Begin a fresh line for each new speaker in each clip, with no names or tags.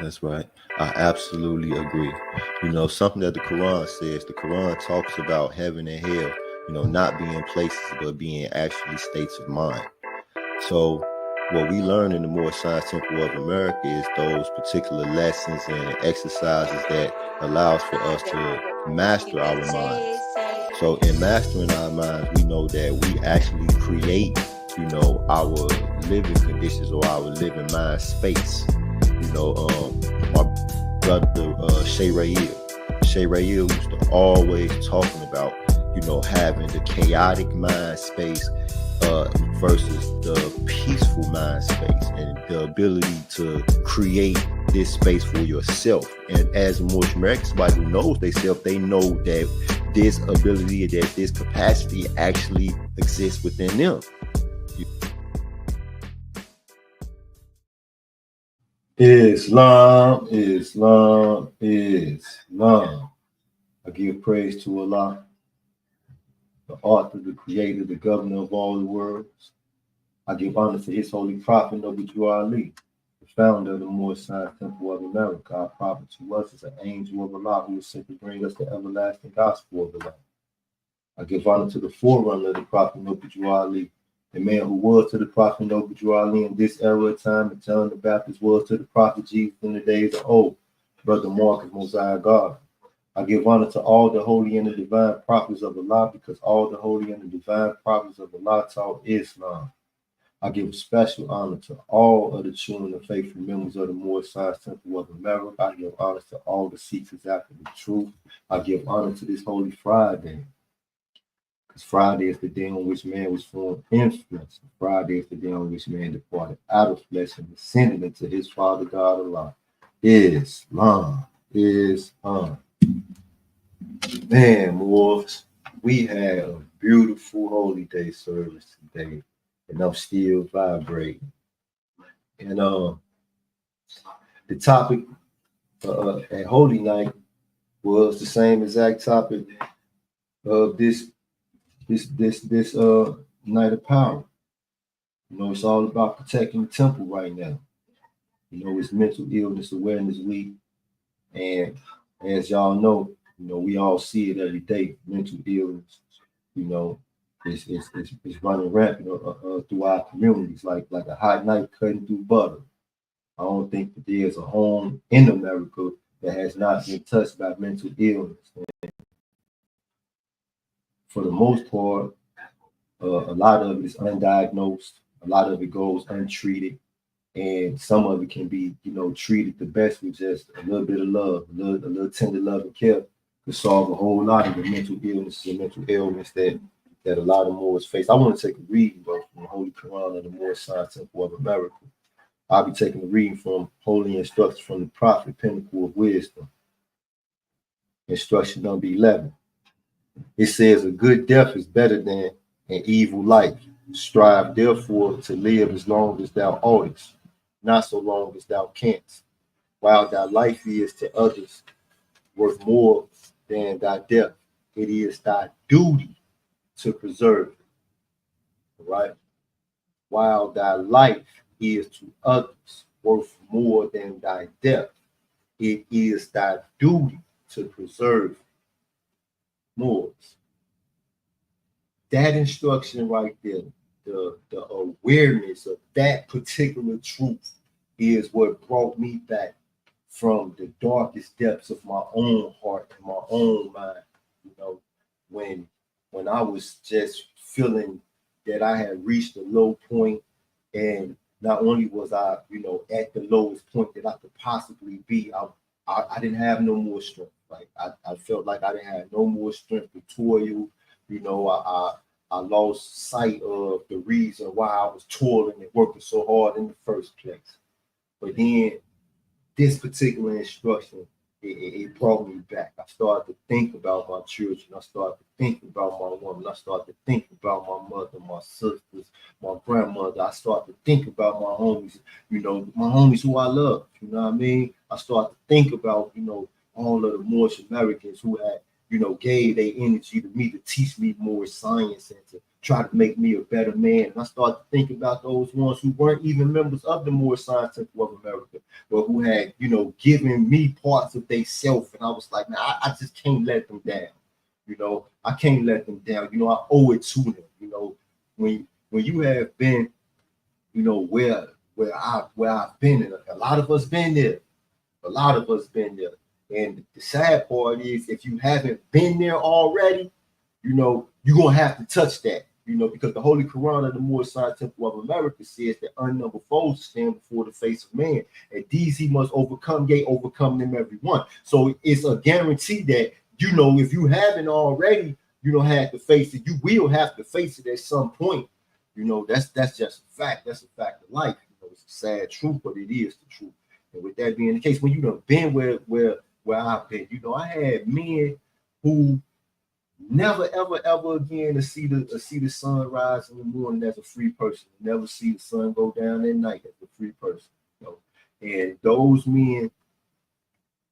That's right. I absolutely agree. Something that the Quran says, the Quran talks about heaven and hell, not being places, but being actually states of mind. So, what we learn in the Moore Science Temple of America is those particular lessons and exercises that allows for us to master our minds. So, in mastering our minds, we know that we actually create, our living conditions or our living mind space. My brother Shay Rail used to always talking about, having the chaotic mind space versus the peaceful mind space and the ability to create this space for yourself. And as a Moorish American, somebody who knows themselves, they know that this ability, that this capacity actually exists within them.
Islam, Islam, Islam. I give praise to Allah, the author, the creator, the governor of all the worlds. I give honor to his holy prophet, Noble Drew Ali, the founder of the Moorish Science Temple of America. Our prophet to us is an angel of Allah who is sent to bring us the everlasting gospel of Allah. I give honor to the forerunner of the prophet, Noble Drew Ali, the man who was to the prophet Noble Drew Ali in this era of time, and John the Baptist was to the prophet Jesus in the days of old, Brother Marcus Mosiah God. I give honor to all the holy and the divine prophets of Allah, because all the holy and the divine prophets of Allah taught Islam. I give special honor to all of the true and faithful members of the Moorish Science Temple of America. I give honor to all the seekers after the truth. I give honor to this Holy Friday, because Friday is the day on which man was formed in flesh. Friday is the day on which man departed out of flesh and ascended into his Father God Allah. Islam. Islam. Man, Moors, we had a beautiful holy day service today, and I'm still vibrating. And the topic at Holy Night was the same exact topic of this night of power. It's all about protecting the temple right now. It's Mental Illness Awareness Week, and as y'all know, we all see it every day. Mental illness, you know, it's running rampant through our communities like a hot knife cutting through butter. I don't think that there's a home in America that has not been touched by mental illness. And for the most part, a lot of it is undiagnosed. A lot of it goes untreated, and some of it can be, treated the best with just a little bit of love, a little tender love and care to solve a whole lot of the mental illnesses and mental ailments that a lot of Moors face. I want to take a reading, bro, from the Holy Quran of the Moorish Science Temple of America. I'll be taking a reading from Holy Instructions from the Prophet, Pinnacle of Wisdom. Instruction number 11. It says, a good death is better than an evil life. Strive therefore to live as long as thou oughtest, not so long as thou canst. While thy life is to others worth more than thy death, it is thy duty to preserve it. Right? While thy life is to others worth more than thy death, it is thy duty to preserve Moors. That instruction right there, the awareness of that particular truth is what brought me back from the darkest depths of my own heart and my own mind. When I was just feeling that I had reached a low point, and not only was I, at the lowest point that I could possibly be, I didn't have no more strength. Like I felt like I didn't have no more strength to toil. I lost sight of the reason why I was toiling and working so hard in the first place. But then this particular instruction, it brought me back. I started to think about my children. I started to think about my woman. I started to think about my mother, my sisters, my grandmother. I started to think about my homies, my homies who I love. You know what I mean? I started to think about, all of the Moorish Americans who had, gave their energy to me to teach me more science and to try to make me a better man. And I started to think about those ones who weren't even members of the Moorish Science Temple of America, but who had, given me parts of they self. And I was like, man, I just can't let them down. I can't let them down. I owe it to them. When you have been, where I've been, and a lot of us been there. A lot of us been there. And the sad part is, if you haven't been there already, you're gonna have to touch that. Because the Holy Quran of the Moorish Science Temple of America says that unnumbered foes stand before the face of man, and these he must overcome, yea, overcome them every one. So it's a guarantee that, if you haven't already, had to face it, you will have to face it at some point. That's just a fact. That's a fact of life. It's a sad truth, but it is the truth. And with that being the case, when you done been where I've been, I had men who never ever again to see the sun rise in the morning as a free person, never see the sun go down at night as a free person. And those men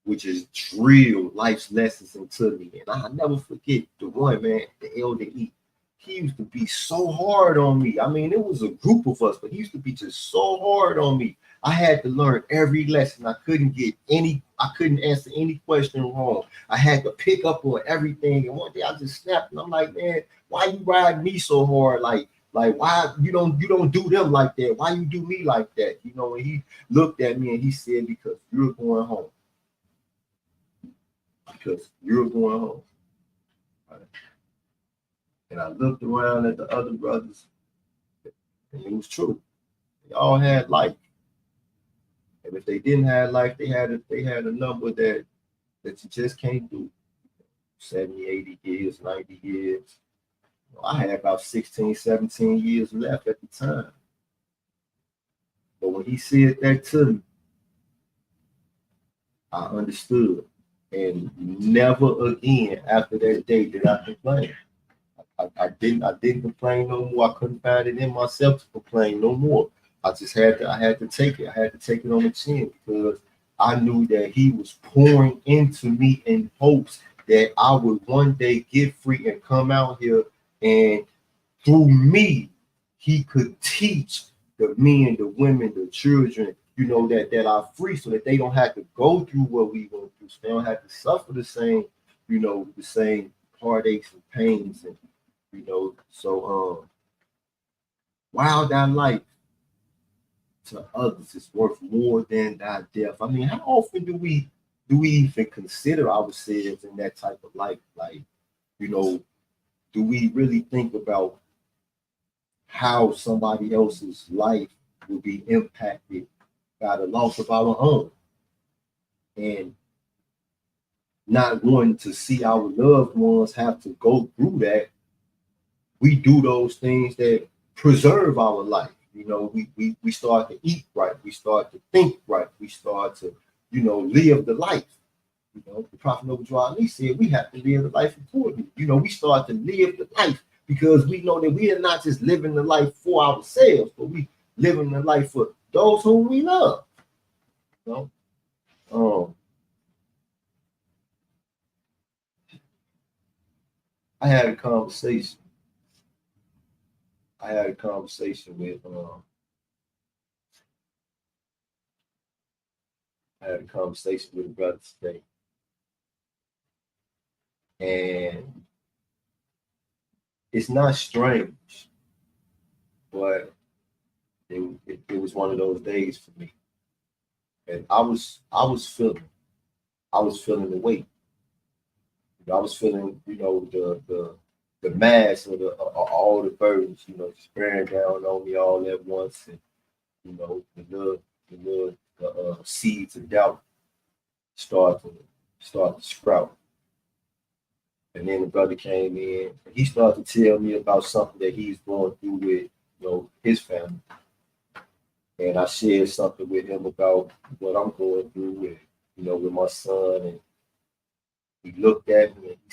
which is drilled life's lessons into me. And I never forget the one, man, the Elder E. He used to be so hard on me. I mean, it was a group of us, but he used to be just so hard on me. I had to learn every lesson. I couldn't answer any question wrong. I had to pick up on everything. And one day I just snapped and I'm like, man, why you ride me so hard? Like why you don't do them like that? Why you do me like that? And he looked at me and he said, because you're going home. Because you're going home. Right? And I looked around at the other brothers, and it was true. They all had life. And if they didn't have life, they had a number that you just can't do. 70, 80 years, 90 years. I had about 16, 17 years left at the time. But when he said that to me, I understood. And never again after that day did I complain. I didn't complain no more. I couldn't find it in myself to complain no more. I had to take it. I had to take it on the chin because I knew that he was pouring into me in hopes that I would one day get free and come out here, and through me, he could teach the men, the women, the children, that are free, so that they don't have to go through what we went through. So they don't have to suffer the same, the same heartaches and pains, and so while that life to others is worth more than thy death. I mean, how often do we even consider ourselves in that type of life? Like, do we really think about how somebody else's life will be impacted by the loss of our own, and not wanting to see our loved ones have to go through that? We do those things that preserve our life. We start to eat right. We start to think right. We start to, live the life. The Prophet Noble Ali said we have to live the life accordingly. We start to live the life because we know that we are not just living the life for ourselves, but we living the life for those whom we love. I had a conversation. with a brother today, and it's not strange, but it was one of those days for me, and I was feeling the weight. I was feeling, the mass of all the burdens, just bearing down on me all at once, and the little seeds of doubt start to sprout. And then the brother came in, and he started to tell me about something that he's going through with, his family. And I shared something with him about what I'm going through with my son, and he looked at me and he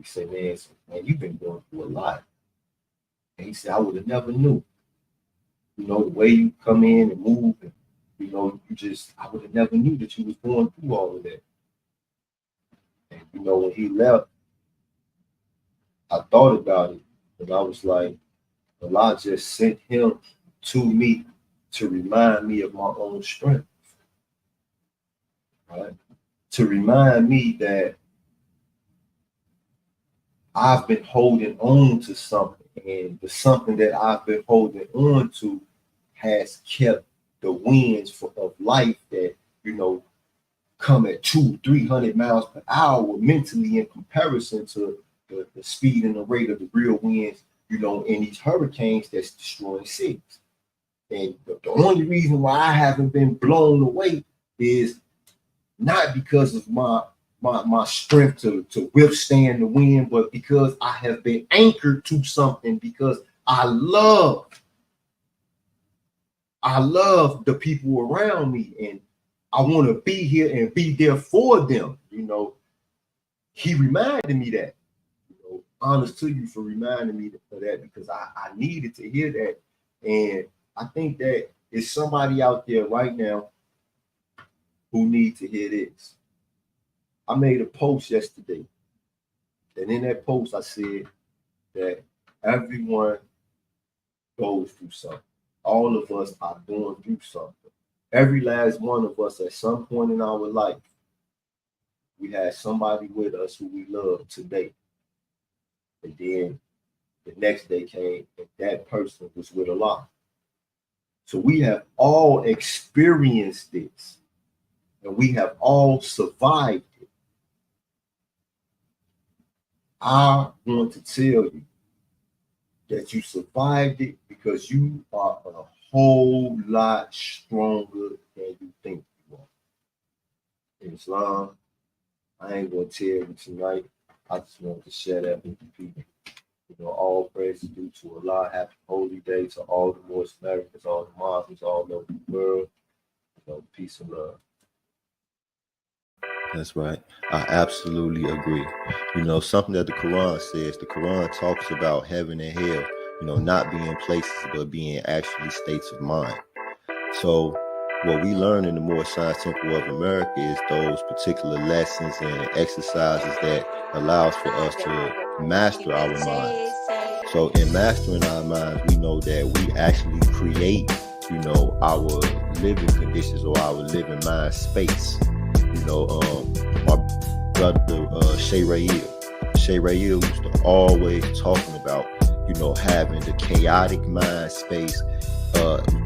said, man, you've been going through a lot. And he said, I would have never knew. The way you come in and move, and I would have never knew that you was going through all of that. And when he left, I thought about it, And I was like, Allah just sent him to me to remind me of my own strength, right? To remind me that I've been holding on to something, and the something that I've been holding on to has kept the winds of life that, come at 200-300 miles per hour mentally in comparison to the speed and the rate of the real winds, in these hurricanes that's destroying cities. And the only reason why I haven't been blown away is not because of my strength to withstand the wind, but because I have been anchored to something, because I love the people around me, and I want to be here and be there for them. He reminded me that. Honest to you for reminding me of that, because I needed to hear that. And I think that it's somebody out there right now who needs to hear this. I made a post yesterday, and in that post I said that everyone goes through something. All of us are going through something. Every last one of us at some point in our life, we had somebody with us who we love today. And then the next day came and that person was with Allah. So we have all experienced this, and we have all survived it. I want to tell you that you survived it because you are a whole lot stronger than you think you are. In Islam, I ain't going to tell you tonight. I just wanted to share that with the people. All praise is due to Allah. Happy holy day to all the North Americans, all the Muslims, all over the world. Peace and love.
That's right. I absolutely agree. Something that the Quran says, the Quran talks about heaven and hell, not being places, but being actually states of mind. So what we learn in the Moore Science Temple of America is those particular lessons and exercises that allows for us to master our minds. So in mastering our minds, we know that we actually create, our living conditions or our living mind space. My brother Shay Rael used to always talking about, having the chaotic mind space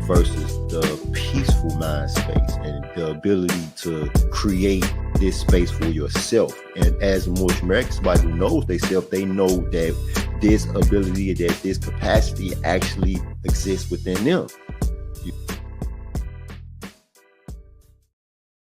versus the peaceful mind space, and the ability to create this space for yourself. And as a Moorish American, somebody who knows themselves, they know that this ability, that this capacity actually exists within them.